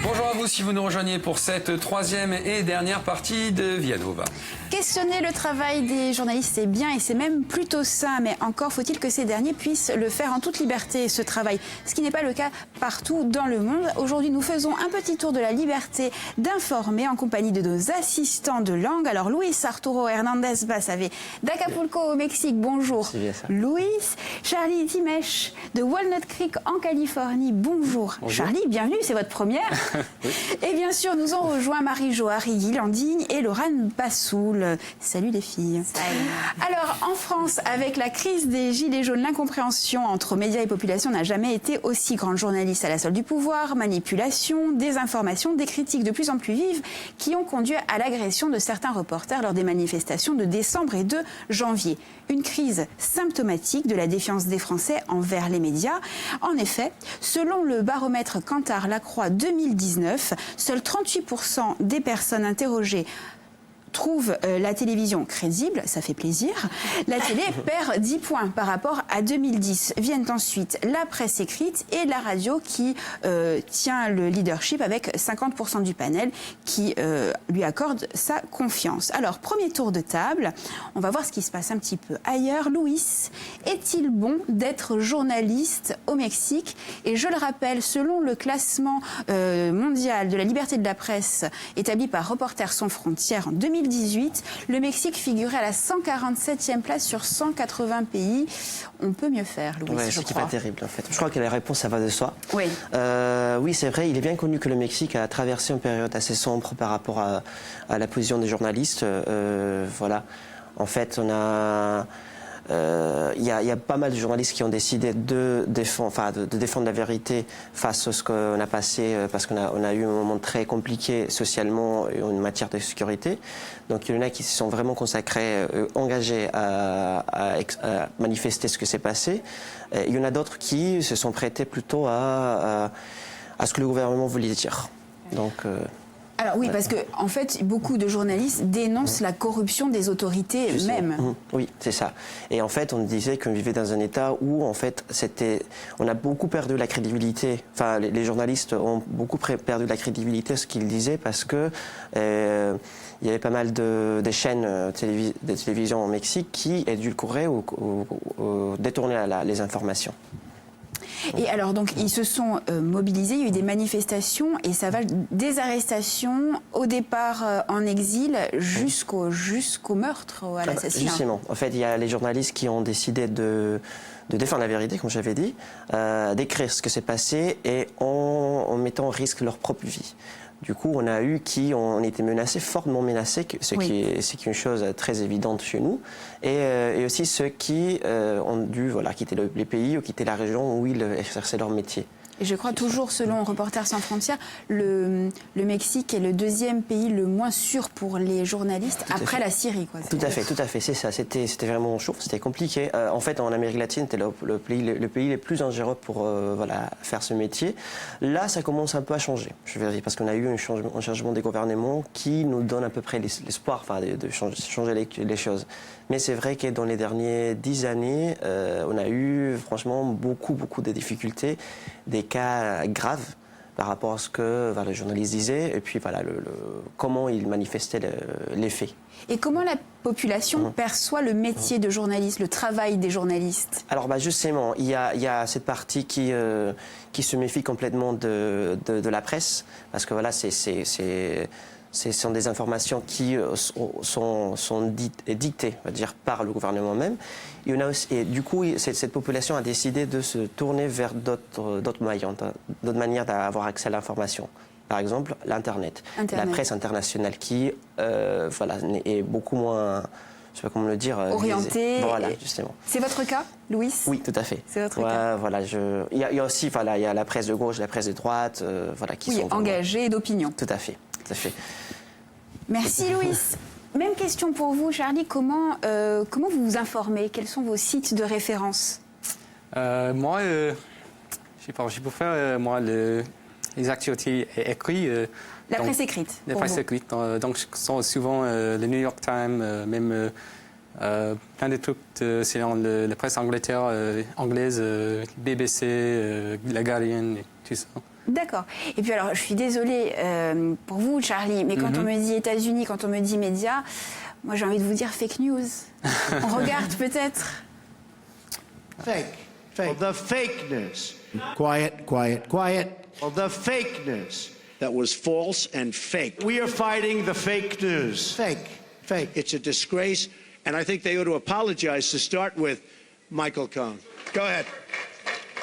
Bonjour à vous si vous nous rejoignez pour cette troisième et dernière partie de Via Nova. Questionner le travail des journalistes, c'est bien et c'est même plutôt sain, mais encore faut-il que ces derniers puissent le faire en toute liberté, ce travail, ce qui n'est pas le cas partout dans le monde. Aujourd'hui, nous faisons un petit tour de la liberté d'informer en compagnie de nos assistants de langue. Alors, Luis Arturo Hernandez Basavé d'Acapulco au Mexique, bonjour. Luis, Charlie Timesh de Walnut Creek en Californie, bonjour. Charlie, bienvenue, c'est votre première. Oui. Et bien sûr, nous ont rejoint Marie-Jo Harry-Guilandine et Laurane Bassoul. Salut les filles. Salut. Alors, en France, avec la crise des Gilets jaunes, l'incompréhension entre médias et population n'a jamais été aussi grande. Journalistes à la solde du pouvoir, manipulation, désinformation, des critiques de plus en plus vives qui ont conduit à l'agression de certains reporters lors des manifestations de décembre et de janvier. Une crise symptomatique de la défiance des Français envers les médias. En effet, selon le baromètre Kantar-Lacroix 2019, seuls 38% des personnes interrogées trouvent la télévision crédible, ça fait plaisir. La télé perd 10 points par rapport à 2010. Viennent ensuite la presse écrite et la radio qui tient le leadership avec 50% du panel qui lui accorde sa confiance. Alors, premier tour de table, on va voir ce qui se passe un petit peu ailleurs. Luis, est-il bon d'être journaliste au Mexique? Et je le rappelle, selon le classement mondial de la liberté de la presse établi par Reporters sans frontières en 2018, le Mexique figurait à la 147e place sur 180 pays. On peut mieux faire, Louis, ouais, je crois. C'est pas terrible, en fait. Je crois que la réponse, ça va de soi. Oui. Oui, c'est vrai, il est bien connu que le Mexique a traversé une période assez sombre par rapport à la position des journalistes. Voilà. En fait, on a... Il y a pas mal de journalistes qui ont décidé de défendre la vérité face à ce qu'on a passé, parce qu'on a eu un moment très compliqué socialement en matière de sécurité. Donc il y en a qui se sont vraiment consacrés, engagés à manifester ce que s'est passé. Il y en a d'autres qui se sont prêtés plutôt à ce que le gouvernement voulait dire. Donc... Alors oui, parce que en fait, beaucoup de journalistes dénoncent la corruption des autorités même. Oui, c'est ça. Et en fait, on disait qu'on vivait dans un État où, en fait, on a beaucoup perdu la crédibilité. Enfin, les journalistes ont beaucoup perdu la crédibilité de ce qu'ils disaient parce que il y avait pas mal de chaînes de télévision au Mexique qui édulcoraient ou détournaient les informations. Et alors, donc, ils se sont mobilisés, il y a eu des manifestations et ça va des arrestations au départ en exil jusqu'au meurtre, à l'assassinat. Justement, en fait, il y a les journalistes qui ont décidé de défendre la vérité, comme j'avais dit, d'écrire ce que s'est passé et en mettant en risque leur propre vie. Du coup, on a eu qui ont été menacés, fortement menacés, ce qui est une chose très évidente chez nous, et aussi ceux qui ont dû quitter les pays ou quitter la région où ils exerçaient leur métier. Et je crois toujours, selon Reporters sans frontières, le Mexique est le deuxième pays le moins sûr pour les journalistes après la Syrie. Quoi. Tout à fait, c'est ça. C'était vraiment chaud, c'était compliqué. En fait, en Amérique latine, c'était le pays le plus dangereux pour faire ce métier. Là, ça commence un peu à changer, je vais dire, parce qu'on a eu un changement des gouvernements qui nous donne à peu près l'espoir de changer les choses. Mais c'est vrai que dans les dernières 10 années, on a eu franchement beaucoup de difficultés, des cas graves par rapport à ce que les journalistes disaient et puis comment ils manifestaient les faits. Et comment la population perçoit le métier de journaliste, le travail des journalistes? Alors justement, il y a cette partie qui se méfie complètement de la presse, parce que ce sont des informations qui sont dictées, on va dire, par le gouvernement même. Et du coup, cette population a décidé de se tourner vers d'autres manières d'avoir accès à l'information. Par exemple, l'Internet, la presse internationale qui est beaucoup moins, je ne sais pas comment le dire, orientée. Voilà, justement. C'est votre cas, Louis? Oui, tout à fait. C'est votre cas. Voilà, il y a aussi, il y a la presse de gauche, la presse de droite, qui sont engagée et d'opinion. Tout à fait. Merci Louis. Même question pour vous, Charlie. Comment vous vous informez? Quels sont vos sites de référence? Moi, je préfère les actualités écrites. La presse écrite. La presse écrite. Donc, ce sont souvent le New York Times, même plein de trucs selon la presse anglaise, BBC, La Guardian et tout ça. D'accord. Et puis alors, je suis désolée pour vous, Charlie, mais quand on me dit États-Unis, quand on me dit médias, moi j'ai envie de vous dire fake news. On regarde peut-être. Fake. Fake. Well, the fake news. Quiet, quiet, quiet. Well, the fake news. That was false and fake. We are fighting the fake news. Fake. Fake. It's a disgrace, and I think they ought to apologize to start with Michael Cohen. Go ahead.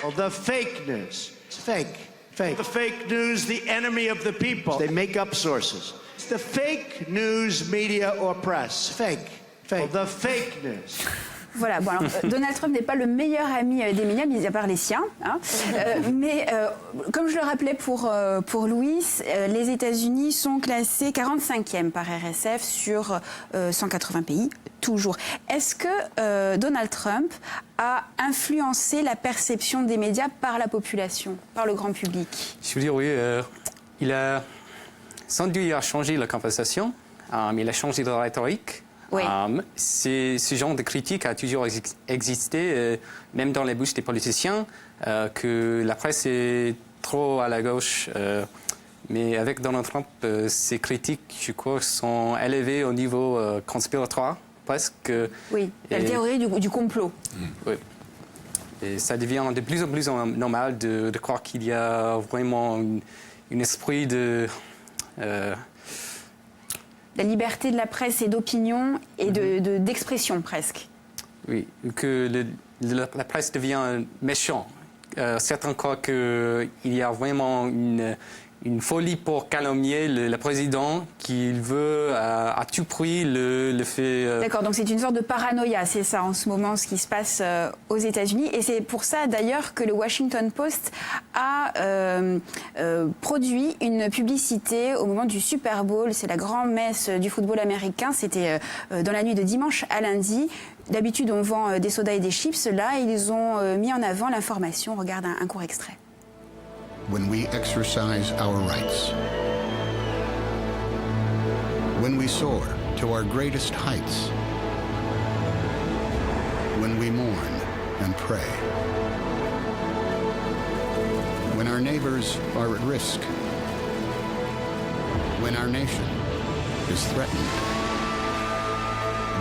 Well, the fake news. It's fake. Fake. The fake news, the enemy of the people. They make up sources. It's the fake news media or press. Fake. Fake. Well, the fake news. Voilà, bon alors, Donald Trump n'est pas le meilleur ami des médias, mis à part les siens. Hein. Mais comme je le rappelais pour Louis, les États-Unis sont classés 45e par RSF sur 180 pays, toujours. Est-ce que Donald Trump a influencé la perception des médias par la population, par le grand public? Je veux dire, oui, il a sans doute il a changé la conversation, mais il a changé de rhétorique. Oui. Ce genre de critique a toujours existé, même dans les bouches des politiciens, que la presse est trop à la gauche. Mais avec Donald Trump, ces critiques, je crois, sont élevées au niveau conspiratoire, presque. Oui, la théorie du complot. Oui. Et ça devient de plus en plus normal de croire qu'il y a vraiment un esprit de... La liberté de la presse et d'opinion et d'expression presque. Oui, que la presse devient méchant. Certains croient qu'il y a vraiment une folie pour calomnier le président, qu'il veut à tout prix le fait... D'accord, donc c'est une sorte de paranoïa, c'est ça en ce moment ce qui se passe aux États-Unis. Et c'est pour ça d'ailleurs que le Washington Post a produit une publicité au moment du Super Bowl. C'est la grand-messe du football américain. C'était dans la nuit de dimanche à lundi. D'habitude, on vend des sodas et des chips. Là, ils ont mis en avant l'information. On regarde un court extrait. When we exercise our rights, when we soar to our greatest heights, when we mourn and pray, when our neighbors are at risk, when our nation is threatened,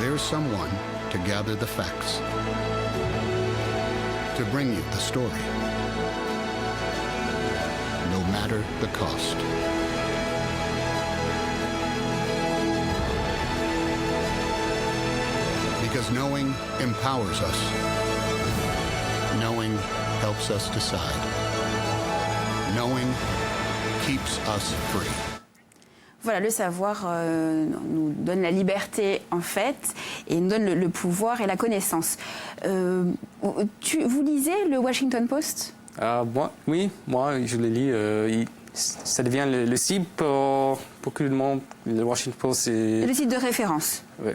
there's someone to gather the facts, to bring you the story. No matter the cost. Because knowing empowers us. Knowing helps us decide. Knowing keeps us free. Voilà, le savoir nous donne la liberté, en fait, et nous donne le pouvoir et la connaissance. Vous lisez le Washington Post ? Oui, moi je le lis. Ça devient le site pour tout le monde. Le Washington Post, c'est... Le site de référence. Oui.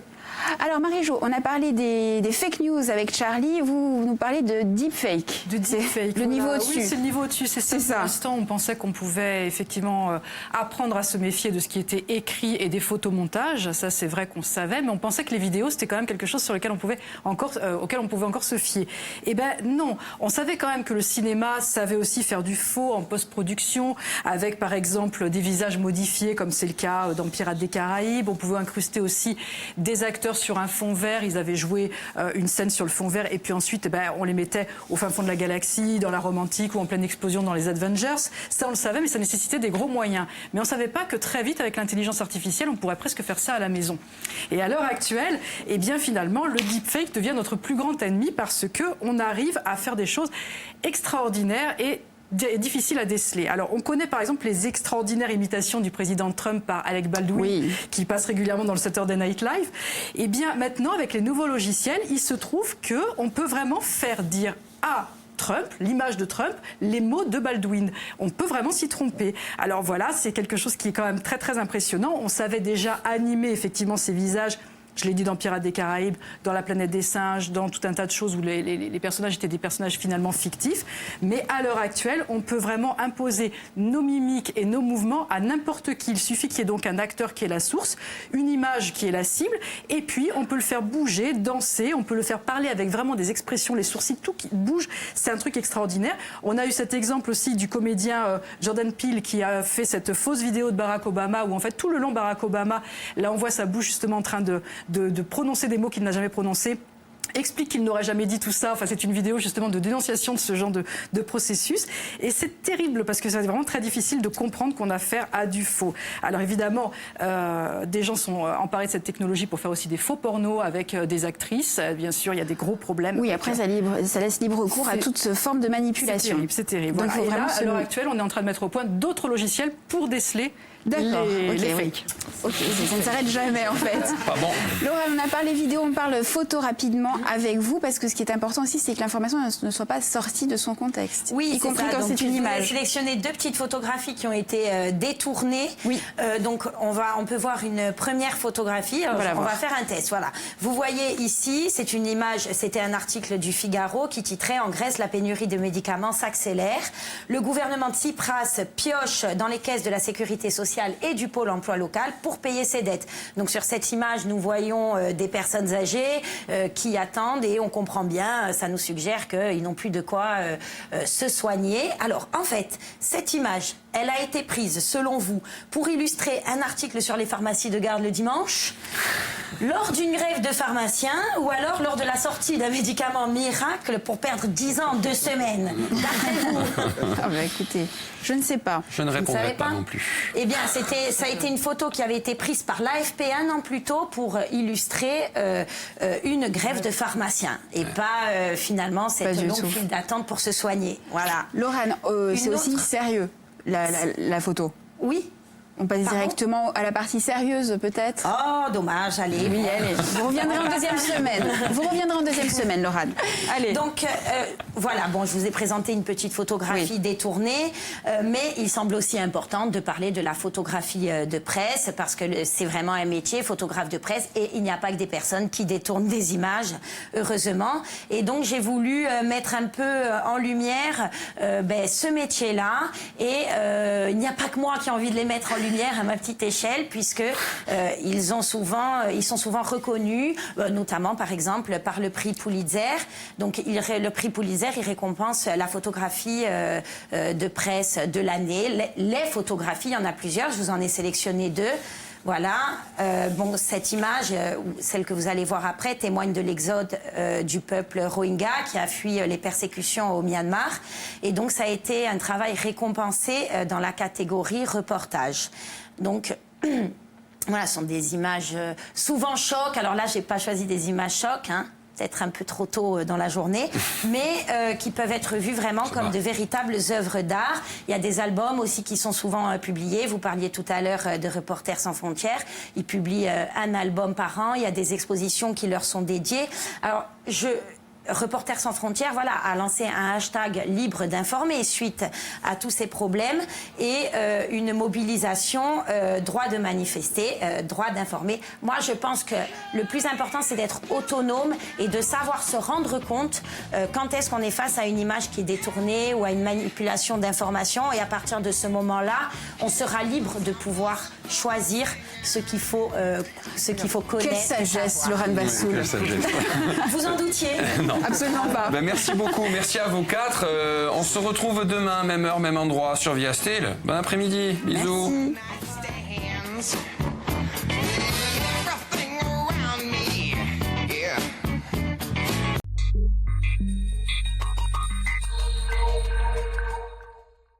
Alors Marie-Jo, on a parlé des fake news avec Charlie, vous nous parlez de deepfake. De deepfake. Le niveau au-dessus. Oui, c'est le niveau au-dessus, c'est ça. Pour l'instant, on pensait qu'on pouvait effectivement apprendre à se méfier de ce qui était écrit et des photomontages. Ça, c'est vrai qu'on savait, mais on pensait que les vidéos, c'était quand même quelque chose sur lequel on pouvait auquel on pouvait encore se fier. Eh ben non, on savait quand même que le cinéma savait aussi faire du faux en post-production, avec par exemple des visages modifiés, comme c'est le cas dans Pirates des Caraïbes. On pouvait incruster aussi des acteurs sur un fond vert. Ils avaient joué une scène sur le fond vert et puis ensuite on les mettait au fin fond de la galaxie, dans la Rome antique ou en pleine explosion dans les Avengers. Ça on le savait, mais ça nécessitait des gros moyens. Mais on ne savait pas que très vite avec l'intelligence artificielle on pourrait presque faire ça à la maison. Et à l'heure actuelle, eh bien finalement le deepfake devient notre plus grand ennemi parce qu'on arrive à faire des choses extraordinaires et difficile à déceler. Alors, on connaît par exemple les extraordinaires imitations du président Trump par Alec Baldwin, qui passe régulièrement dans le Saturday Night Live. Eh bien, maintenant, avec les nouveaux logiciels, il se trouve qu'on peut vraiment faire dire à Trump, l'image de Trump, les mots de Baldwin. On peut vraiment s'y tromper. Alors voilà, c'est quelque chose qui est quand même très très impressionnant. On savait déjà animer effectivement ces visages Je l'ai dit dans Pirates des Caraïbes, dans La planète des singes, dans tout un tas de choses où les personnages étaient des personnages finalement fictifs. Mais à l'heure actuelle, on peut vraiment imposer nos mimiques et nos mouvements à n'importe qui. Il suffit qu'il y ait donc un acteur qui est la source, une image qui est la cible, et puis on peut le faire bouger, danser, on peut le faire parler avec vraiment des expressions, les sourcils, tout qui bouge. C'est un truc extraordinaire. On a eu cet exemple aussi du comédien Jordan Peele qui a fait cette fausse vidéo de Barack Obama où en fait tout le long Barack Obama, là on voit sa bouche justement en train de prononcer des mots qu'il n'a jamais prononcés, explique qu'il n'aurait jamais dit tout ça. Enfin, c'est une vidéo justement de dénonciation de ce genre de processus. Et c'est terrible parce que c'est vraiment très difficile de comprendre qu'on a affaire à du faux. Alors évidemment, des gens sont emparés de cette technologie pour faire aussi des faux pornos avec des actrices. Bien sûr, il y a des gros problèmes. Oui, après, ça laisse libre cours à toute forme de manipulation. C'est terrible. Donc, voilà. Et là, à l'heure actuelle, on est en train de mettre au point d'autres logiciels pour déceler les fakes. Ok, ça ne s'arrête jamais en fait. Pas bon. Laura, on a parlé vidéo, on parle photo rapidement avec vous parce que ce qui est important aussi, c'est que l'information ne soit pas sortie de son contexte. Oui, y compris quand c'est une image. J'ai sélectionné 2 petites photographies qui ont été détournées. Oui. Donc on peut voir une première photographie. Alors, on va faire un test. Voilà. Vous voyez ici, c'est une image. C'était un article du Figaro qui titrait « En Grèce, la pénurie de médicaments s'accélère. Le gouvernement de Tsipras pioche dans les caisses de la sécurité sociale et du pôle emploi local pour payer ses dettes. » Donc sur cette image, nous voyons des personnes âgées qui attendent et on comprend bien, ça nous suggère qu'ils n'ont plus de quoi se soigner. Alors en fait, cette image, elle a été prise, selon vous, pour illustrer un article sur les pharmacies de garde le dimanche, lors d'une grève de pharmaciens ou alors lors de la sortie d'un médicament miracle pour perdre 10 ans en 2 semaines. D'après vous? Ah bah écoutez, je ne sais pas. Je ne répondrai pas non plus. Eh bien, ça a été une photo qui avait été prise par l'AFP un an plus tôt pour illustrer une grève de pharmaciens et pas finalement cette longue file d'attente pour se soigner. Voilà. Laurane, c'est aussi sérieux la photo. Oui. On passe directement à la partie sérieuse, peut-être. Oh, dommage, allez. Oui, allez. Vous reviendrez en deuxième semaine. Vous reviendrez en deuxième semaine, Laurane. Allez. Donc, voilà, bon, je vous ai présenté une petite photographie détournée, mais il semble aussi important de parler de la photographie de presse, parce que c'est vraiment un métier, photographe de presse, et il n'y a pas que des personnes qui détournent des images, heureusement. Et donc, j'ai voulu mettre un peu en lumière ce métier-là, et il n'y a pas que moi qui ai envie de les mettre en lumière à ma petite échelle, puisque ils sont souvent reconnus, notamment par exemple par le prix Pulitzer. Donc le prix Pulitzer, il récompense la photographie de presse de l'année. Les photographies, il y en a plusieurs, je vous en ai sélectionné 2. Voilà, cette image, celle que vous allez voir après, témoigne de l'exode du peuple Rohingya qui a fui les persécutions au Myanmar. Et donc, ça a été un travail récompensé dans la catégorie reportage. Donc, voilà, ce sont des images souvent chocs. Alors là, j'ai pas choisi des images chocs, hein. Peut-être un peu trop tôt dans la journée, mais qui peuvent être vues vraiment comme de véritables œuvres d'art. Il y a des albums aussi qui sont souvent publiés. Vous parliez tout à l'heure de Reporters sans frontières. Ils publient un album par an. Il y a des expositions qui leur sont dédiées. Alors, Reporters sans frontières, voilà, a lancé un hashtag libre d'informer suite à tous ces problèmes et une mobilisation droit de manifester, droit d'informer. Moi, je pense que le plus important, c'est d'être autonome et de savoir se rendre compte quand est-ce qu'on est face à une image qui est détournée ou à une manipulation d'information. Et à partir de ce moment-là, on sera libre de pouvoir choisir ce qu'il faut connaître. Quelle sagesse, Laurane Bassoul. Quelle sagesse. Vous en doutiez? Non. Absolument pas. Merci beaucoup, merci à vous 4. On se retrouve demain, même heure, même endroit sur Via Style. Bon après-midi, bisous. Merci.